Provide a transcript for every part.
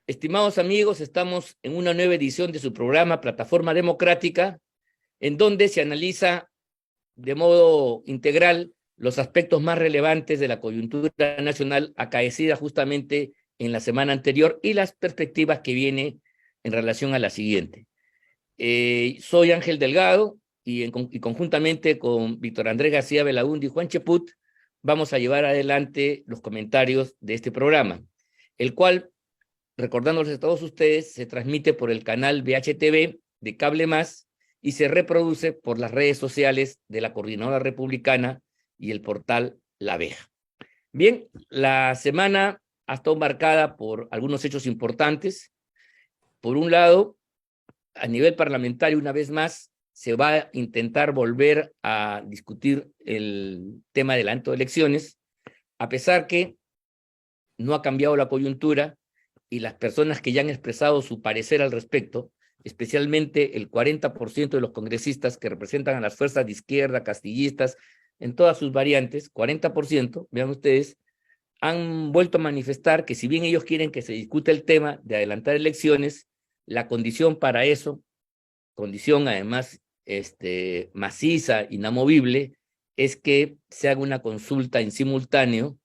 Estimados amigos, estamos en una nueva edición de su programa Plataforma Democrática, en donde se analiza de modo integral los aspectos más relevantes de la coyuntura nacional acaecida justamente en la semana anterior y las perspectivas que viene en relación a la siguiente. Soy Ángel Delgado y conjuntamente con Víctor Andrés García Belaúnde y Juan Cheput vamos a llevar adelante los comentarios de este programa, el cual, recordándoles a todos ustedes, se transmite por el canal VHTV de Cable Más y se reproduce por las redes sociales de la Coordinadora Republicana y el portal La Abeja. Bien, la semana ha estado marcada por algunos hechos importantes. Por un lado, a nivel parlamentario, una vez más, se va a intentar volver a discutir el tema del adelanto de elecciones, a pesar que no ha cambiado la coyuntura y las personas que ya han expresado su parecer al respecto, especialmente el 40% de los congresistas que representan a las fuerzas de izquierda, castillistas, en todas sus variantes, 40%, vean ustedes, han vuelto a manifestar que si bien ellos quieren que se discuta el tema de adelantar elecciones, la condición para eso, condición además maciza, inamovible, es que se haga una consulta en simultáneo,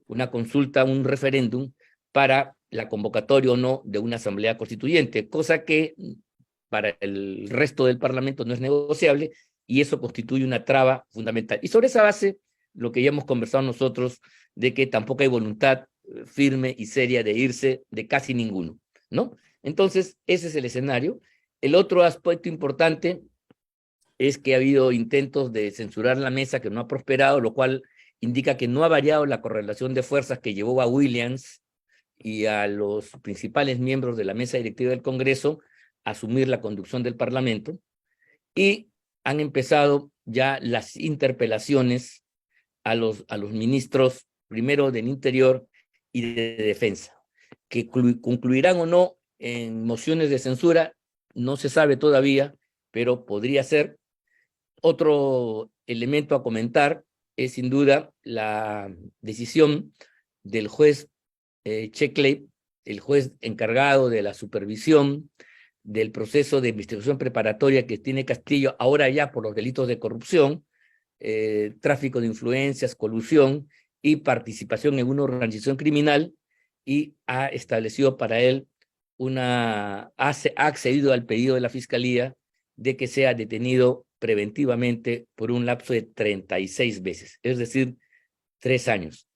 una consulta, un referéndum, para la convocatoria o no de una asamblea constituyente, cosa que para el resto del Parlamento no es negociable y eso constituye una traba fundamental. Y sobre esa base, lo que ya hemos conversado nosotros, de que tampoco hay voluntad firme y seria de irse de casi ninguno, ¿no? Entonces, ese es el escenario. El otro aspecto importante es que ha habido intentos de censurar la mesa que no ha prosperado, lo cual indica que no ha variado la correlación de fuerzas que llevó a Williams y a los principales miembros de la mesa directiva del Congreso a asumir la conducción del Parlamento, y han empezado ya las interpelaciones a los ministros, primero del Interior y de Defensa, que concluirán o no en mociones de censura, no se sabe todavía, pero podría ser. Otro elemento a comentar es sin duda la decisión del juez Checkley, el juez encargado de la supervisión del proceso de investigación preparatoria que tiene Castillo, ahora ya por los delitos de corrupción, tráfico de influencias, colusión y participación en una organización criminal, y ha establecido para él ha accedido al pedido de la Fiscalía de que sea detenido preventivamente por un lapso de 36 veces, es decir, 3 años.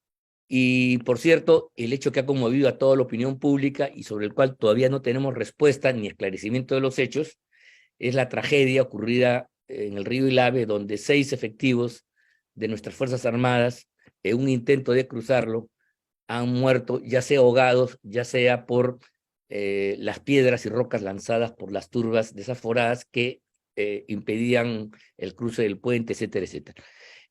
Y, por cierto, el hecho que ha conmovido a toda la opinión pública y sobre el cual todavía no tenemos respuesta ni esclarecimiento de los hechos es la tragedia ocurrida en el río Ilave, donde 6 efectivos de nuestras Fuerzas Armadas, en un intento de cruzarlo, han muerto, ya sea ahogados, ya sea por las piedras y rocas lanzadas por las turbas desaforadas que impedían el cruce del puente, etcétera, etcétera.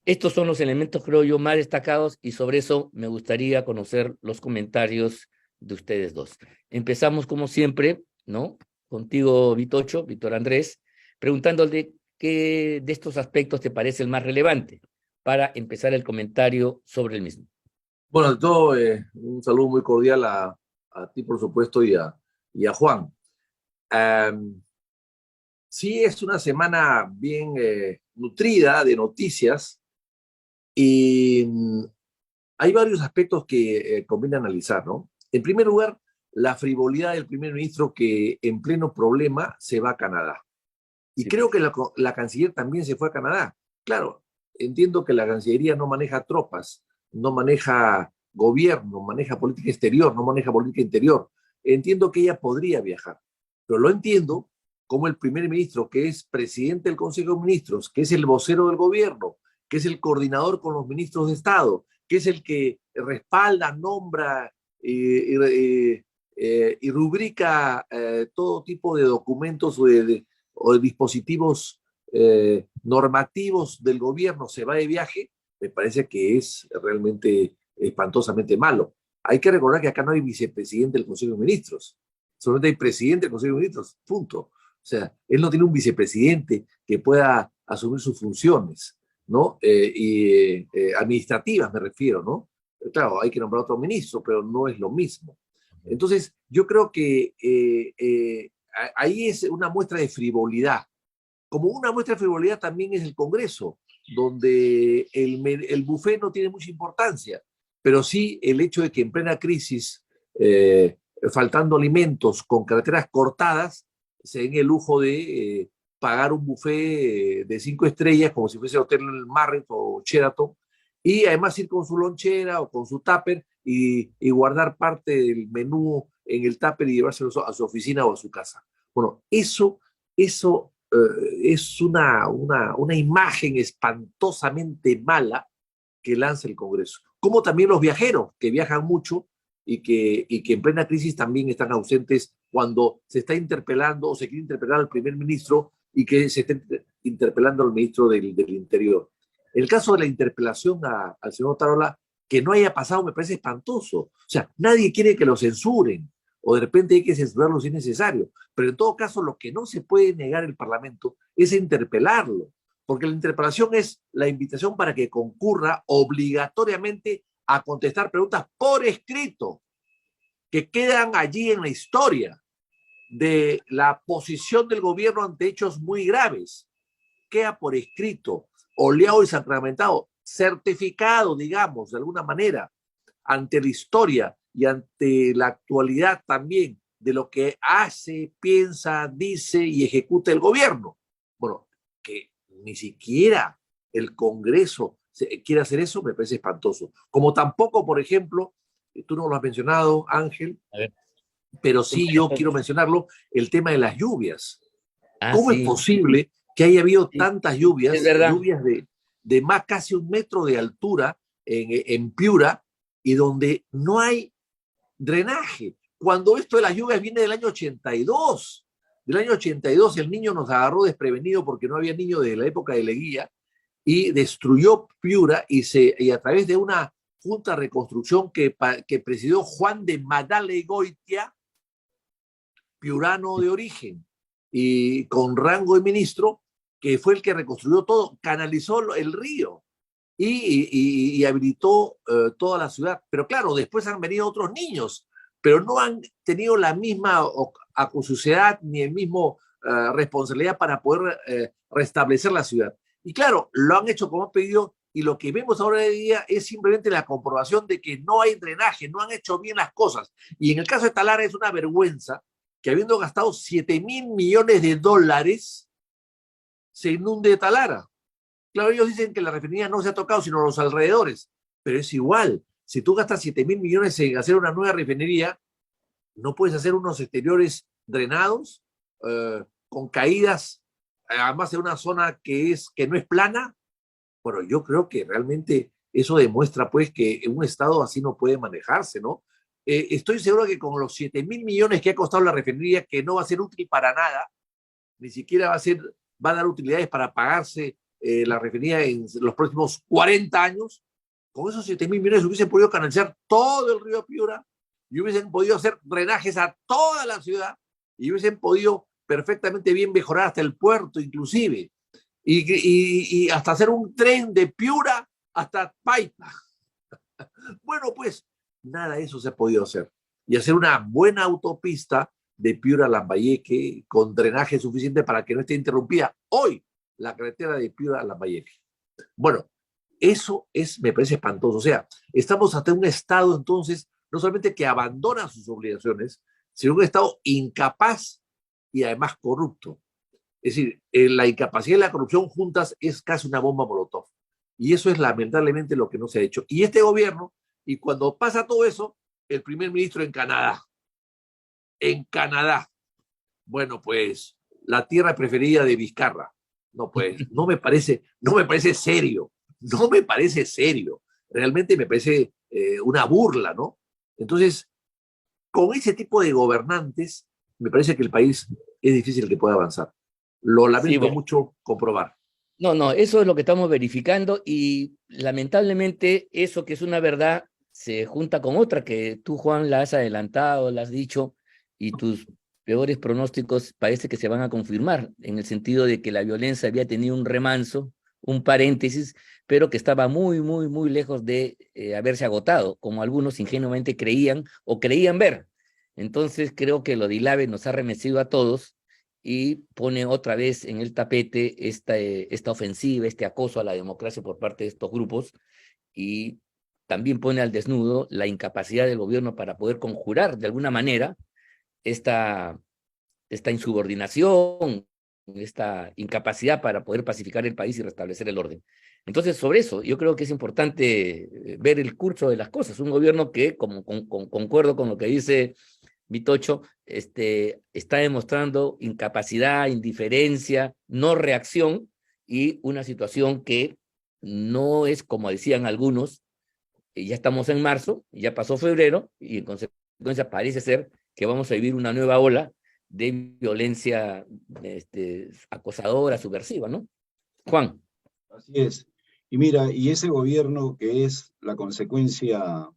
Estos son los elementos, creo yo, más destacados, y sobre eso me gustaría conocer los comentarios de ustedes dos. Empezamos, como siempre, ¿no? Contigo, Víctor Andrés, preguntándole qué de estos aspectos te parece el más relevante para empezar el comentario sobre el mismo. Bueno, de todo, un saludo muy cordial a ti, por supuesto, y a Juan. Sí, es una semana bien nutrida de noticias y hay varios aspectos que conviene analizar, ¿no? En primer lugar, la frivolidad del primer ministro que en pleno problema se va a Canadá. Y creo que la canciller también se fue a Canadá. Claro, entiendo que la Cancillería no maneja tropas, no maneja gobierno, maneja política exterior, no maneja política interior. Entiendo que ella podría viajar, pero lo entiendo como el primer ministro, que es presidente del Consejo de Ministros, que es el vocero del gobierno, que es el coordinador con los ministros de Estado, que es el que respalda, nombra y rubrica todo tipo de documentos o de dispositivos normativos del gobierno, se va de viaje, me parece que es realmente espantosamente malo. Hay que recordar que acá no hay vicepresidente del Consejo de Ministros, solamente hay presidente del Consejo de Ministros, punto. O sea, él no tiene un vicepresidente que pueda asumir sus funciones, ¿no? Administrativas me refiero, ¿no? Claro, hay que nombrar otro ministro, pero no es lo mismo. Entonces, yo creo que ahí es una muestra de frivolidad. Como una muestra de frivolidad también es el Congreso, donde el buffet no tiene mucha importancia, pero sí el hecho de que en plena crisis, faltando alimentos, con carreteras cortadas, se den el lujo de pagar un buffet de 5 estrellas, como si fuese Hotel Marriott o Sheraton, y además ir con su lonchera o con su tupper y guardar parte del menú en el tupper y llevárselo a su oficina o a su casa. Bueno, eso es una imagen espantosamente mala que lanza el Congreso. Como también los viajeros, que viajan mucho y que en plena crisis también están ausentes cuando se está interpelando o se quiere interpelar al primer ministro y que se está interpelando al ministro del Interior. El caso de la interpelación al señor Tarola, que no haya pasado, me parece espantoso. O sea, nadie quiere que lo censuren, o de repente hay que censurarlo si es necesario. Pero en todo caso, lo que no se puede negar el Parlamento es interpelarlo, porque la interpelación es la invitación para que concurra obligatoriamente a contestar preguntas por escrito, que quedan allí en la historia de la posición del gobierno ante hechos muy graves. Queda por escrito, oleado y sacramentado, certificado, digamos, de alguna manera, ante la historia y ante la actualidad también de lo que hace, piensa, dice y ejecuta el gobierno. Bueno, que ni siquiera el Congreso quiere hacer eso, me parece espantoso. Como tampoco, por ejemplo, tú no lo has mencionado, Ángel, pero sí yo quiero mencionarlo, el tema de las lluvias. ¿Cómo es Sí, posible que haya habido sí, tantas es lluvias, verdad. lluvias de más casi 1 metro de altura en Piura, y donde no hay drenaje? Cuando esto de las lluvias viene del año 82. Del año 82 el niño nos agarró desprevenido porque no había niño de la época de Leguía y destruyó Piura y a través de una junta de reconstrucción que presidió Juan de Madalegoitia, piurano de origen y con rango de ministro, que fue el que reconstruyó todo, canalizó el río y habilitó toda la ciudad. Pero claro, después han venido otros niños, pero no han tenido la misma acuciosidad ni el mismo responsabilidad para poder restablecer la ciudad. Y claro, lo han hecho como han pedido, y lo que vemos ahora de día es simplemente la comprobación de que no hay drenaje, no han hecho bien las cosas. Y en el caso de Talara es una vergüenza que habiendo gastado 7.000 millones de dólares, se inunde Talara. Claro, ellos dicen que la refinería no se ha tocado, sino los alrededores, pero es igual. Si tú gastas 7.000 millones en hacer una nueva refinería, no puedes hacer unos exteriores drenados, con caídas, además de una zona que no es plana. Bueno, yo creo que realmente eso demuestra pues que un Estado así no puede manejarse, ¿no? Estoy seguro que con los 7.000 millones que ha costado la refinería, que no va a ser útil para nada, ni siquiera va a dar utilidades para pagarse la refinería en los próximos 40 años, con esos 7.000 millones hubiesen podido canalizar todo el río Piura y hubiesen podido hacer drenajes a toda la ciudad y hubiesen podido perfectamente bien mejorar hasta el puerto inclusive y hasta hacer un tren de Piura hasta Paipa. Bueno, pues nada de eso se ha podido hacer. Y hacer una buena autopista de Piura a Lambayeque con drenaje suficiente para que no esté interrumpida hoy la carretera de Piura a Lambayeque. Bueno, eso me parece espantoso. O sea, estamos ante un Estado entonces, no solamente que abandona sus obligaciones, sino un Estado incapaz y además corrupto. Es decir, la incapacidad y la corrupción juntas es casi una bomba molotov. Y eso es lamentablemente lo que no se ha hecho. Y este gobierno, y cuando pasa todo eso, el primer ministro en Canadá, bueno, pues la tierra preferida de Vizcarra. No, pues, no me parece serio, no me parece serio. Realmente me parece una burla, ¿no? Entonces, con ese tipo de gobernantes, me parece que el país es difícil que pueda avanzar. Lo Sí, lamento bueno. mucho comprobar. No, no, eso es lo que estamos verificando y lamentablemente eso que es una verdad se junta con otra que tú, Juan, la has adelantado, la has dicho y tus peores pronósticos parece que se van a confirmar en el sentido de que la violencia había tenido un remanso, un paréntesis, pero que estaba muy, muy, muy lejos de haberse agotado, como algunos ingenuamente creían o creían ver. Entonces creo que lo de Ilave nos ha remecido a todos y pone otra vez en el tapete esta ofensiva, este acoso a la democracia por parte de estos grupos, y también pone al desnudo la incapacidad del gobierno para poder conjurar de alguna manera esta, esta insubordinación, esta incapacidad para poder pacificar el país y restablecer el orden. Entonces, sobre eso, yo creo que es importante ver el curso de las cosas. Un gobierno que, como concuerdo con lo que dice Vitocho, está demostrando incapacidad, indiferencia, no reacción, y una situación que no es como decían algunos, ya estamos en marzo, ya pasó febrero, y en consecuencia parece ser que vamos a vivir una nueva ola de violencia acosadora, subversiva, ¿no? Juan. Así es. Y mira, y ese gobierno que es la consecuencia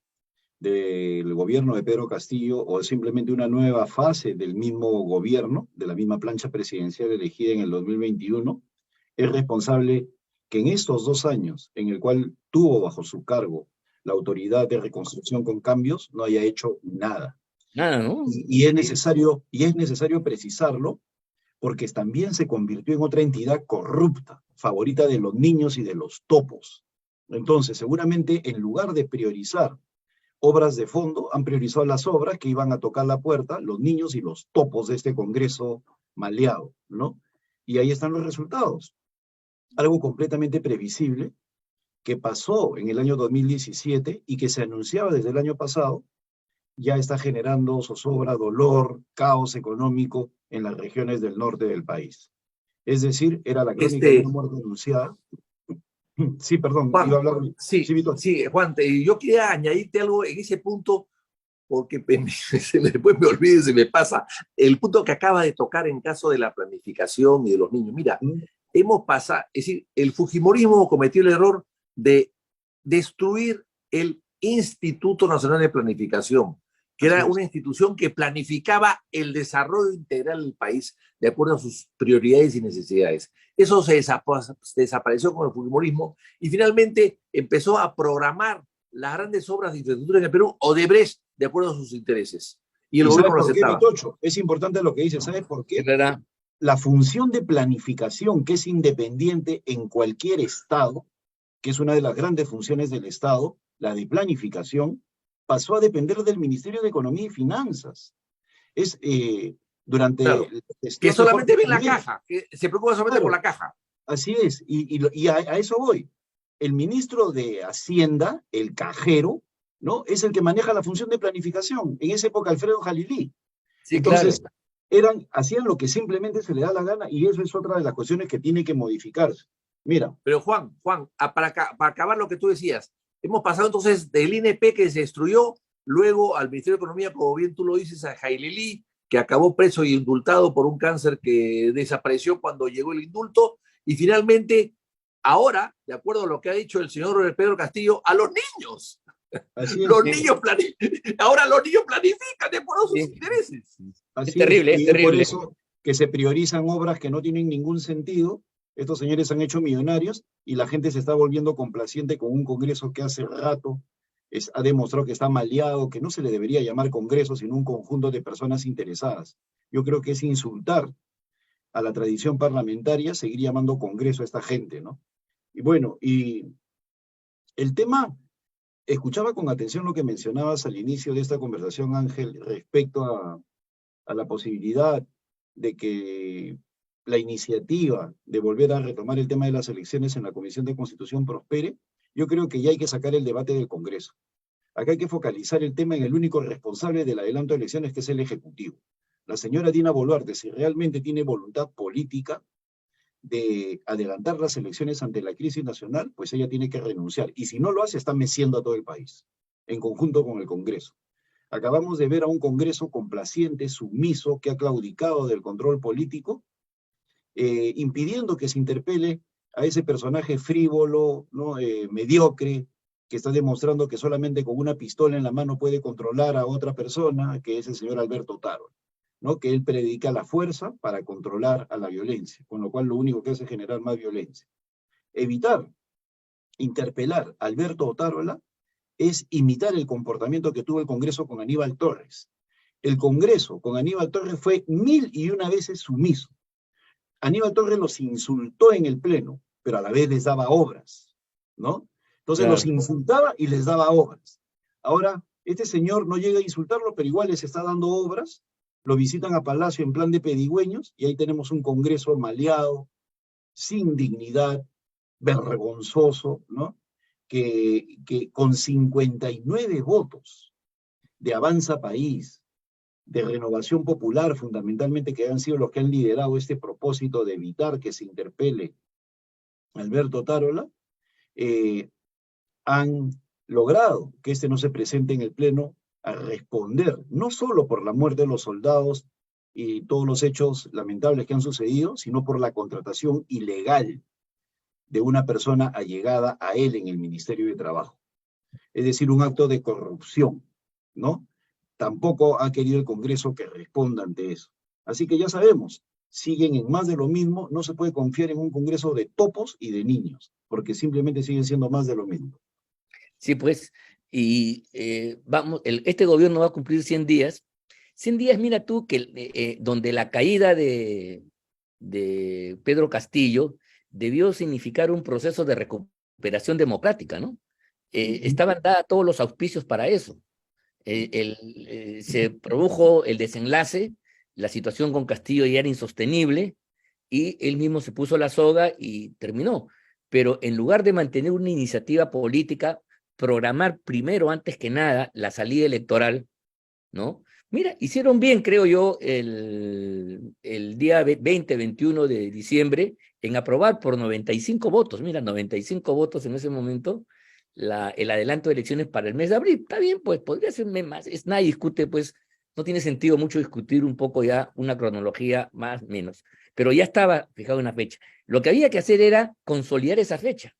del gobierno de Pedro Castillo o simplemente una nueva fase del mismo gobierno, de la misma plancha presidencial elegida en el 2021, es responsable que en estos 2 años, en el cual tuvo bajo su cargo la autoridad de reconstrucción con cambios, no haya hecho nada. Nada, ¿no? Y es necesario precisarlo, porque también se convirtió en otra entidad corrupta, favorita de los niños y de los topos. Entonces, seguramente en lugar de priorizar obras de fondo, han priorizado las obras que iban a tocar la puerta, los niños y los topos de este Congreso maleado, ¿no? Y ahí están los resultados. Algo completamente previsible que pasó en el año 2017 y que se anunciaba desde el año pasado, ya está generando zozobra, dolor, caos económico en las regiones del norte del país. Es decir, era la crónica de una muerte anunciada. Sí, perdón, Juan, iba a hablar. sí, Víctor. sí, Juan, yo quería añadirte algo en ese punto, porque después me olvido y se me pasa, el punto que acaba de tocar en caso de la planificación y de los niños. Mira, hemos pasado, es decir, el fujimorismo cometió el error de destruir el Instituto Nacional de Planificación, que era una institución que planificaba el desarrollo integral del país de acuerdo a sus prioridades y necesidades. Eso se desapareció con el fujimorismo y finalmente empezó a programar las grandes obras de infraestructura en el Perú, Odebrecht, de acuerdo a sus intereses. Y el gobierno lo aceptaba. Es importante lo que dice, ¿sabes por qué? ¿Verdad? La función de planificación, que es independiente en cualquier Estado, que es una de las grandes funciones del Estado, la de planificación, pasó a depender del Ministerio de Economía y Finanzas. Es durante... Claro, que solamente ve la caja, que se preocupa solamente por la caja. Así es, y a eso voy. El ministro de Hacienda, el cajero, ¿no? Es el que maneja la función de planificación. En esa época, Alfredo Jalilí. Sí, entonces, claro. hacían lo que simplemente se le da la gana, y eso es otra de las cuestiones que tiene que modificarse. Mira. Pero Juan, para acabar lo que tú decías, hemos pasado entonces del INP que se destruyó, luego al Ministerio de Economía, como bien tú lo dices, a Jailelí, que acabó preso y indultado por un cáncer que desapareció cuando llegó el indulto, y finalmente, ahora, de acuerdo a lo que ha dicho el señor Pedro Castillo, a los niños. Los niños ahora los niños planifican de acuerdo a sus intereses. Es terrible, es terrible. Por eso que se priorizan obras que no tienen ningún sentido. Estos señores han hecho millonarios y la gente se está volviendo complaciente con un Congreso que hace rato ha demostrado que está maleado, que no se le debería llamar Congreso, sino un conjunto de personas interesadas. Yo creo que es insultar a la tradición parlamentaria seguir llamando Congreso a esta gente, ¿no? Y bueno, y el tema, escuchaba con atención lo que mencionabas al inicio de esta conversación, Ángel, respecto a la posibilidad de que la iniciativa de volver a retomar el tema de las elecciones en la Comisión de Constitución prospere. Yo creo que ya hay que sacar el debate del Congreso. Acá hay que focalizar el tema en el único responsable del adelanto de elecciones, que es el Ejecutivo. La señora Dina Boluarte, si realmente tiene voluntad política de adelantar las elecciones ante la crisis nacional, pues ella tiene que renunciar. Y si no lo hace, está meciendo a todo el país, en conjunto con el Congreso. Acabamos de ver a un Congreso complaciente, sumiso, que ha claudicado del control político, impidiendo que se interpele a ese personaje frívolo, ¿no? Mediocre, que está demostrando que solamente con una pistola en la mano puede controlar a otra persona, que es el señor Alberto Otárola, ¿no? Que él predica la fuerza para controlar a la violencia, con lo cual lo único que hace es generar más violencia. Evitar interpelar a Alberto Otárola es imitar el comportamiento que tuvo el Congreso con Aníbal Torres, el Congreso con Aníbal Torres fue 1001 veces sumiso. Aníbal Torres los insultó en el Pleno, pero a la vez les daba obras, ¿no? Entonces los insultaba y les daba obras. Ahora, este señor no llega a insultarlo, pero igual les está dando obras, lo visitan a Palacio en plan de pedigüeños, y ahí tenemos un Congreso maleado, sin dignidad, vergonzoso, ¿no? Que con 59 votos de Avanza País, de Renovación Popular, fundamentalmente, que han sido los que han liderado este propósito de evitar que se interpele a Alberto Tarola, han logrado que este no se presente en el Pleno a responder, no solo por la muerte de los soldados y todos los hechos lamentables que han sucedido, sino por la contratación ilegal de una persona allegada a él en el Ministerio de Trabajo. Es decir, un acto de corrupción, ¿no? Tampoco ha querido el Congreso que responda ante eso. Así que ya sabemos, siguen en más de lo mismo, no se puede confiar en un Congreso de topos y de niños, porque simplemente siguen siendo más de lo mismo. Sí, pues, y este gobierno va a cumplir 100 días. 100 días, mira tú, que donde la caída de Pedro Castillo debió significar un proceso de recuperación democrática, ¿no? Estaban dados todos los auspicios para eso. Se produjo el desenlace, la situación con Castillo ya era insostenible, y él mismo se puso la soga y terminó. Pero en lugar de mantener una iniciativa política, programar primero, antes que nada, la salida electoral, ¿no? Mira, hicieron bien, creo yo, el día 20-21 de diciembre, en aprobar por 95 votos. Mira, 95 votos en ese momento, el adelanto de elecciones para el mes de abril. Está bien, pues, podría ser más. Nadie discute, pues, no tiene sentido mucho discutir un poco ya una cronología más menos. Pero ya estaba fijado una fecha. Lo que había que hacer era consolidar esa fecha,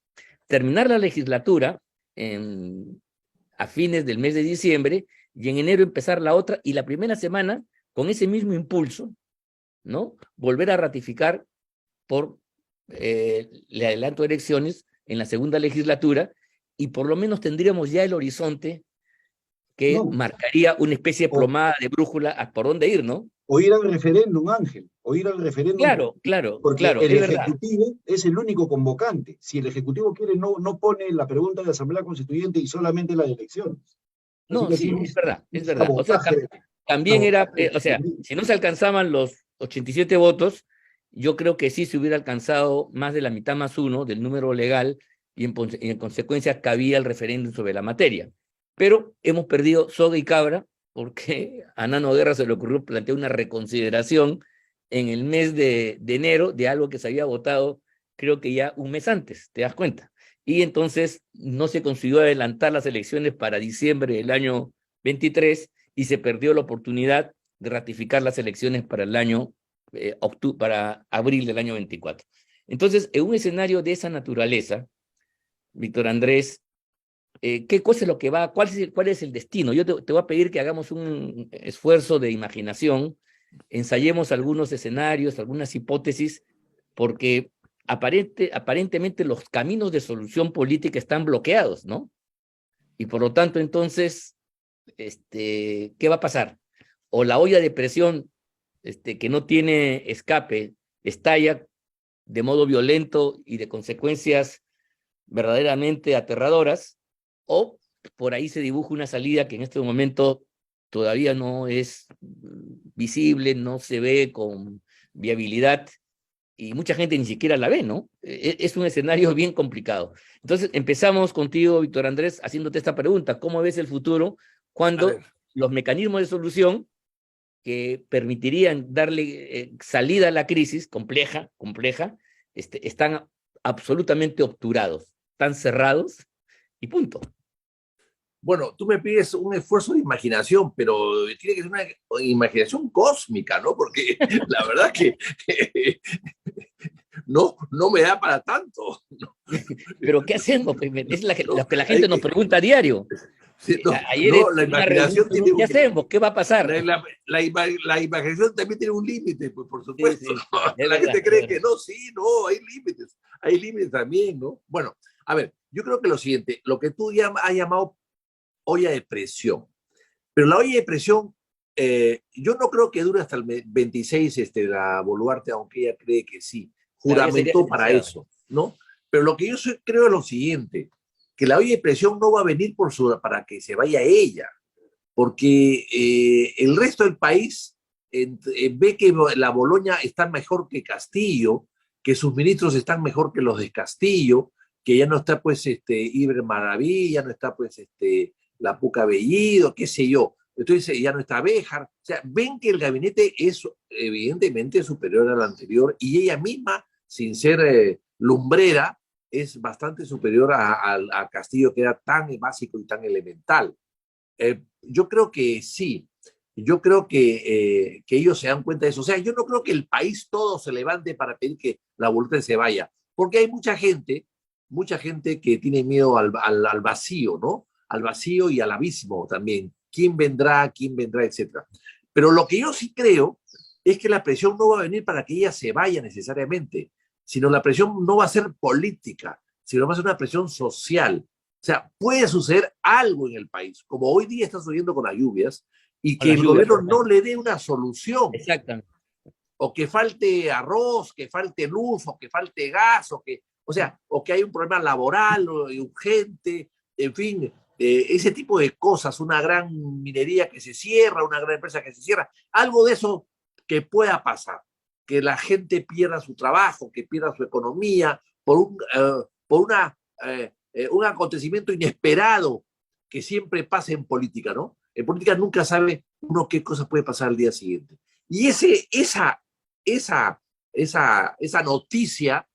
terminar la legislatura a fines del mes de diciembre, y en enero empezar la otra, y la primera semana, con ese mismo impulso, ¿no? Volver a ratificar por el adelanto de elecciones en la segunda legislatura, y por lo menos tendríamos ya el horizonte que marcaría una especie de plomada de brújula a por dónde ir, ¿no? O ir al referéndum, Ángel, o ir al referéndum. Claro, porque el es Ejecutivo verdad. es el único convocante. Si el Ejecutivo quiere, no pone la pregunta de Asamblea Constituyente y solamente la de elecciones. No, sí, es verdad, es verdad. O sea, Sabotaje, también era, o sea, sabotaje. si no se alcanzaban los 87 votos, yo creo que sí se hubiera alcanzado más de la mitad más uno del número legal, y en consecuencia cabía el referéndum sobre la materia. Pero hemos perdido soga y cabra, porque a Nano Guerra se le ocurrió plantear una reconsideración en el mes de enero de algo que se había votado, creo que ya un mes antes, ¿te das cuenta? Y entonces no se consiguió adelantar las elecciones para diciembre del año 23, y se perdió la oportunidad de ratificar las elecciones para el año para abril del año 24. Entonces, en un escenario de esa naturaleza, Víctor Andrés, ¿qué cosa es lo que va? ¿Cuál es el destino? Yo te voy a pedir que hagamos un esfuerzo de imaginación, ensayemos algunos escenarios, algunas hipótesis, porque aparentemente los caminos de solución política están bloqueados, ¿no? Y por lo tanto, entonces, ¿qué va a pasar? O la olla de presión, que no tiene escape, estalla de modo violento y de consecuencias verdaderamente aterradoras, o por ahí se dibuja una salida que en este momento todavía no es visible, no se ve con viabilidad, y mucha gente ni siquiera la ve, ¿no? Es un escenario bien complicado. Entonces, empezamos contigo, Víctor Andrés, haciéndote esta pregunta: ¿cómo ves el futuro cuando los mecanismos de solución que permitirían darle salida a la crisis compleja, están absolutamente obturados, están cerrados y punto? Bueno, tú me pides un esfuerzo de imaginación, pero tiene que ser una imaginación cósmica, ¿no? Porque la verdad que no me da para tanto. Pero ¿qué hacemos? Es lo que la gente nos pregunta a diario. Sí, Ayer la en una imaginación reunión, tiene ¿qué hacemos? ¿Qué va a pasar? la imaginación también tiene un límite, pues por supuesto. Sí, es La verdad, gente cree que no, sí, no, hay límites también, ¿no? Bueno, a ver, yo creo que lo siguiente, lo que tú has llamado olla de presión, pero la olla de presión Yo no creo que dure hasta el 26 la Boluarte, aunque ella cree que sí. Claro, ya sería Juramentó para demasiado. eso, ¿no? Pero lo que yo creo es lo siguiente, que la olla de presión no va a venir para que se vaya ella, porque el resto del país ve que la Boloña está mejor que Castillo, que sus ministros están mejor que los de Castillo, que ya no está pues Iber Maravilla, ya no está pues la Puca Bellido, qué sé yo. Entonces ya no está Béjar. O sea, ven que el gabinete es evidentemente superior al anterior y ella misma, sin ser lumbrera, es bastante superior a Castillo, que era tan básico y tan elemental. Yo creo que sí, yo creo que ellos se dan cuenta de eso. O sea, yo no creo que el país todo se levante para pedir que la Boluarte se vaya, porque hay mucha gente que tiene miedo al vacío, ¿no? Al vacío y al abismo también. Quién vendrá, etcétera. Pero lo que yo sí creo es que la presión no va a venir para que ella se vaya necesariamente, sino la presión no va a ser política, sino va a ser una presión social. O sea, puede suceder algo en el país, como hoy día está sucediendo con las lluvias, y Con que las el lluvias, gobierno por no ejemplo. le dé una solución, Exactamente. o que falte arroz, que falte luz, o que falte gas, o que hay un problema laboral urgente, en fin, ese tipo de cosas, una gran minería que se cierra, una gran empresa que se cierra, algo de eso que pueda pasar, que la gente pierda su trabajo, que pierda su economía por un acontecimiento inesperado que siempre pasa en política, ¿no? En política nunca sabe uno qué cosa puede pasar al día siguiente. Y esa, esa noticia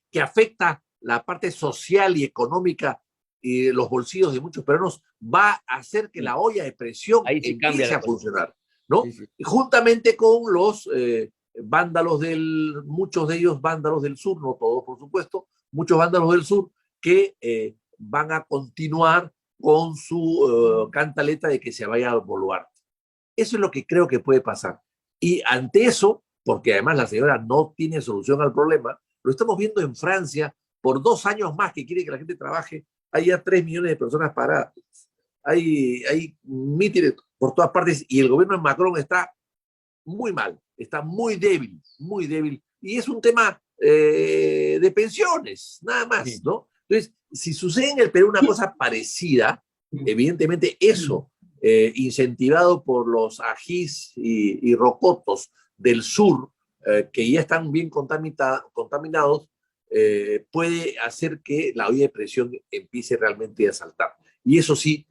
que afecta la parte social y económica y los bolsillos de muchos peruanos va a hacer que Sí, la olla de presión ahí sí cambia empiece la a cosa. funcionar, Sí, ¿no? sí. Y juntamente con los vándalos muchos de ellos vándalos del sur, no todos por supuesto, muchos vándalos del sur que van a continuar con su cantaleta de que se vaya a Boluarte. Eso es lo que creo que puede pasar. Y ante eso, porque además la señora no tiene solución al problema, lo estamos viendo en Francia por 2 años más que quiere que la gente trabaje. Hay ya 3 millones de personas paradas. Hay mítines por todas partes y el gobierno de Macron está muy mal, está muy débil, muy débil. Y es un tema de pensiones, nada más, Sí. ¿no? Entonces, si sucede en el Perú una cosa parecida, evidentemente eso, incentivado por los ajís y rocotos del sur, que ya están bien contaminados, puede hacer que la olla de presión empiece realmente a saltar. Y eso sí,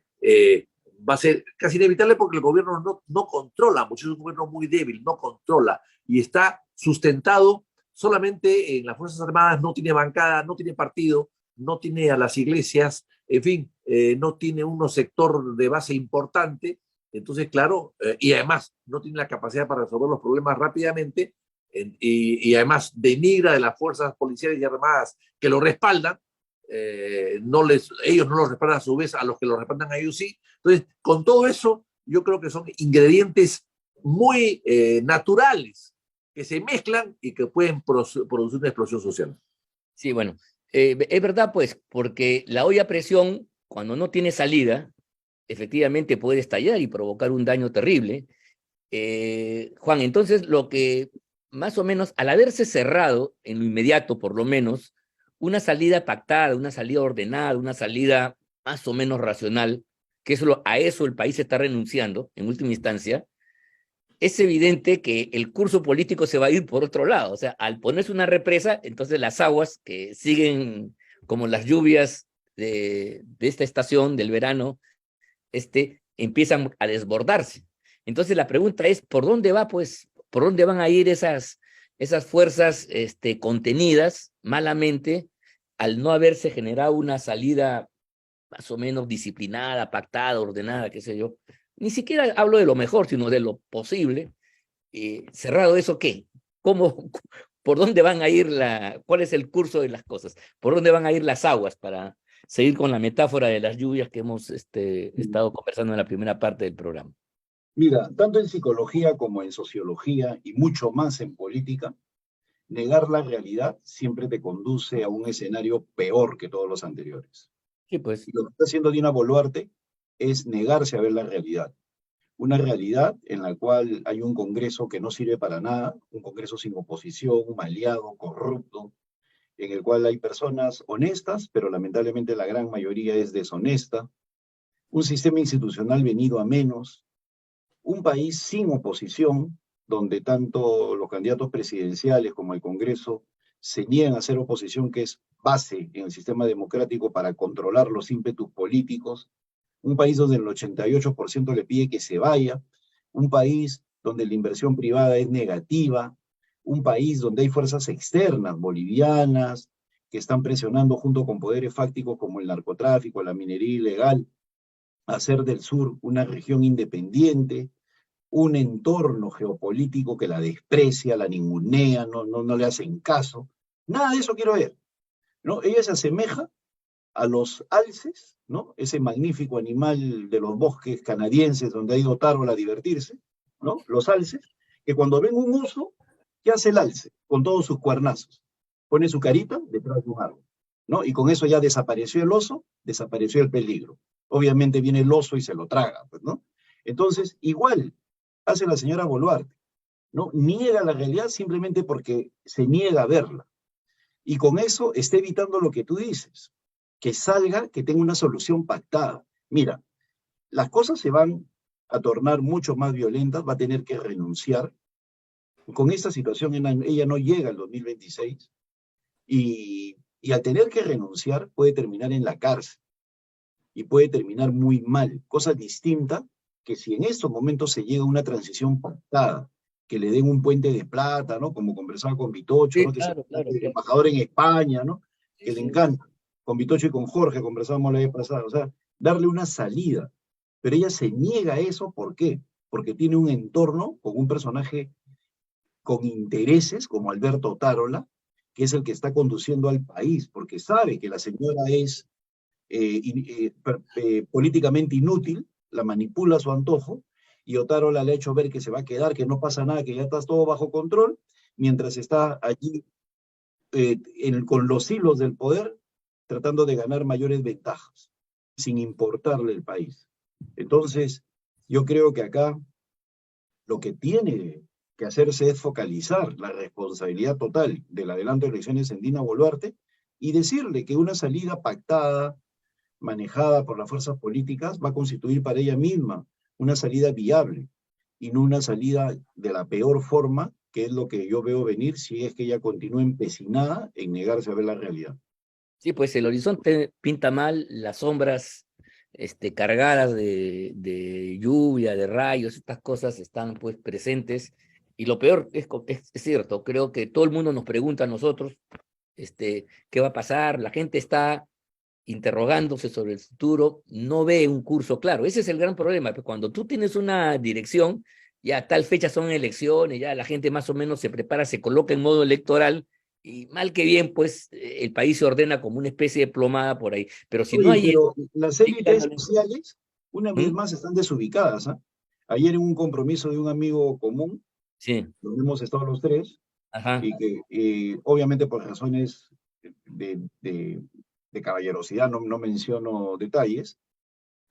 va a ser casi inevitable porque el gobierno no controla, mucho es un gobierno muy débil, no controla y está sustentado solamente en las Fuerzas Armadas, no tiene bancada, no tiene partido, no tiene a las iglesias, en fin, no tiene un sector de base importante, entonces claro, y además no tiene la capacidad para resolver los problemas rápidamente, y además denigra de las fuerzas policiales y armadas que lo respaldan, ellos no los respaldan a su vez, a los que los respaldan a ellos sí. Entonces, con todo eso, yo creo que son ingredientes muy naturales que se mezclan y que pueden producir una explosión social. Sí, bueno, es verdad, pues, porque la olla a presión, cuando no tiene salida, efectivamente puede estallar y provocar un daño terrible. Juan, entonces lo que más o menos, al haberse cerrado en lo inmediato, por lo menos, una salida pactada, una salida ordenada, una salida más o menos racional, que a eso el país está renunciando en última instancia, es evidente que el curso político se va a ir por otro lado. O sea, al ponerse una represa, entonces las aguas que siguen como las lluvias de esta estación del verano, empiezan a desbordarse. Entonces la pregunta es, ¿por dónde va, pues, por dónde van a ir esas fuerzas contenidas malamente al no haberse generado una salida más o menos disciplinada, pactada, ordenada, qué sé yo? Ni siquiera hablo de lo mejor, sino de lo posible. Cerrado eso, ¿qué? ¿Cómo, por dónde van a ir cuál es el curso de las cosas? ¿Por dónde van a ir las aguas para seguir con la metáfora de las lluvias que hemos estado conversando en la primera parte del programa? Mira, tanto en psicología como en sociología y mucho más en política, negar la realidad siempre te conduce a un escenario peor que todos los anteriores. Sí, pues, Y lo que está haciendo Dina Boluarte es negarse a ver la realidad. una realidad en la cual hay un Congreso que no sirve para nada, un Congreso sin oposición, maleado, corrupto, en el cual hay personas honestas, pero lamentablemente la gran mayoría es deshonesta, un sistema institucional venido a menos, un país sin oposición, donde tanto los candidatos presidenciales como el Congreso se niegan a hacer oposición, que es base en el sistema democrático para controlar los ímpetus políticos, un país donde el 88% le pide que se vaya, un país donde la inversión privada es negativa, un país donde hay fuerzas externas, bolivianas, que están presionando junto con poderes fácticos como el narcotráfico, la minería ilegal, a hacer del sur una región independiente, un entorno geopolítico que la desprecia, la ningunea, no le hacen caso. Nada de eso quiero ver, ¿no? Ella se asemeja a los alces, ¿no? Ese magnífico animal de los bosques canadienses donde ha ido Tárol a divertirse, ¿no? Los alces, que cuando ven un oso, ¿qué hace el alce? Con todos sus cuernazos. Pone su carita detrás de un árbol, ¿no? Y con eso ya desapareció el oso, desapareció el peligro. Obviamente viene el oso y se lo traga, pues, ¿no? Entonces, igual hace la señora Boluarte, ¿no? Niega la realidad simplemente porque se niega a verla. Y con eso está evitando lo que tú dices, que salga, que tenga una solución pactada. Mira, las cosas se van a tornar mucho más violentas, va a tener que renunciar. Con esta situación ella no llega al 2026 y al tener que renunciar puede terminar en la cárcel y puede terminar muy mal, cosa distinta que si en estos momentos se llega a una transición pactada, que le den un puente de plata, ¿no? Como conversaba con Vitocho, Sí, ¿no? Que se claro, claro, el claro. embajador en España, ¿no? Sí, Que le sí. encanta. Con Vitocho y con Jorge conversábamos la vez pasada, o sea, darle una salida. Pero ella se niega a eso, ¿por qué? Porque tiene un entorno con un personaje con intereses como Alberto Tarola, que es el que está conduciendo al país, porque sabe que la señora es políticamente inútil, la manipula a su antojo, y Otárola le ha hecho ver que se va a quedar, que no pasa nada, que ya está todo bajo control, mientras está allí con los hilos del poder, tratando de ganar mayores ventajas, sin importarle el país. Entonces, yo creo que acá lo que tiene que hacerse es focalizar la responsabilidad total del adelanto de elecciones en Dina Boluarte y decirle que una salida pactada, manejada por las fuerzas políticas, va a constituir para ella misma una salida viable y no una salida de la peor forma, que es lo que yo veo venir si es que ella continúa empecinada en negarse a ver la realidad. Sí, pues el horizonte pinta mal, las sombras cargadas de lluvia, de rayos, estas cosas están pues presentes. Y lo peor es cierto, creo que todo el mundo nos pregunta a nosotros qué va a pasar, la gente está interrogándose sobre el futuro, no ve un curso claro. Ese es el gran problema, pues cuando tú tienes una dirección, ya tal fecha son elecciones, ya la gente más o menos se prepara, se coloca en modo electoral, y mal que bien, pues el país se ordena como una especie de plomada por ahí. Pero si no Oye, hay eso, pero las sigue élites dándole. sociales, una vez ¿Mm? más, están desubicadas. ¿Ah? Ayer en un compromiso de un amigo común, Sí, donde hemos estado los tres, ajá. y que obviamente por razones de, de, de caballerosidad no menciono detalles,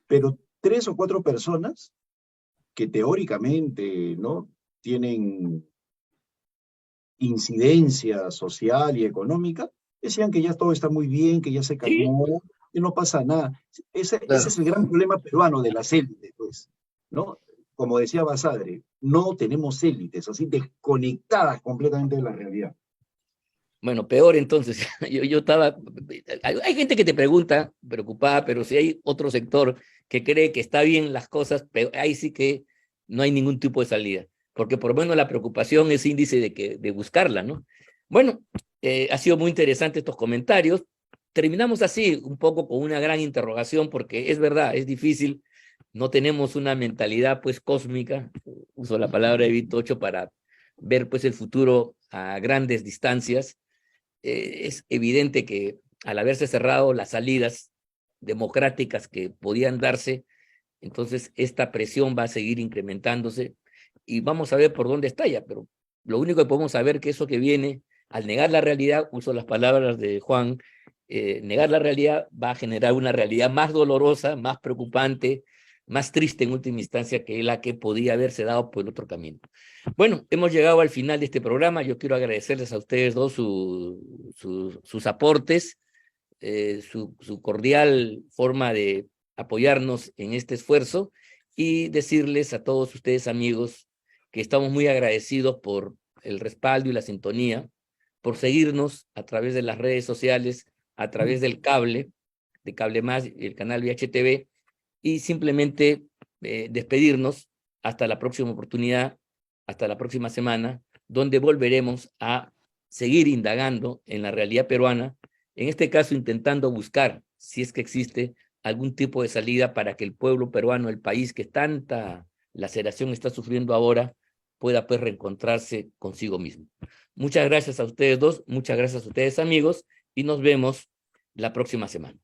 pero tres o cuatro personas que teóricamente, ¿no? Tienen incidencia social y económica, decían que ya todo está muy bien, que ya se Sí, calmó, que no pasa nada. Ese Claro. es el gran problema peruano de las élites, pues, ¿no? Como decía Basadre, no tenemos élites, así desconectadas completamente de la realidad. bueno, peor entonces. Yo estaba. Hay gente que te pregunta, preocupada, pero si hay otro sector que cree que está bien las cosas, pero ahí sí que no hay ningún tipo de salida, porque por lo menos la preocupación es índice de buscarla, ¿no? Bueno, ha sido muy interesante estos comentarios. Terminamos así, un poco con una gran interrogación, porque es verdad, es difícil, no tenemos una mentalidad pues cósmica, uso la palabra de Vitocho para ver pues el futuro a grandes distancias. Es evidente que al haberse cerrado las salidas democráticas que podían darse, entonces esta presión va a seguir incrementándose y vamos a ver por dónde estalla, pero lo único que podemos saber que eso que viene, al negar la realidad, uso las palabras de Juan, negar la realidad va a generar una realidad más dolorosa, más preocupante, más triste en última instancia que la que podía haberse dado por el otro camino. Bueno, hemos llegado al final de este programa. Yo quiero agradecerles a ustedes dos sus aportes, su cordial forma de apoyarnos en este esfuerzo y decirles a todos ustedes, amigos, que estamos muy agradecidos por el respaldo y la sintonía, por seguirnos a través de las redes sociales, a través del cable, de Cable Más y el canal VHTV, y simplemente despedirnos hasta la próxima oportunidad, hasta la próxima semana, donde volveremos a seguir indagando en la realidad peruana, en este caso intentando buscar, si es que existe, algún tipo de salida para que el pueblo peruano, el país que tanta laceración está sufriendo ahora, pueda pues reencontrarse consigo mismo. Muchas gracias a ustedes dos, muchas gracias a ustedes amigos, y nos vemos la próxima semana.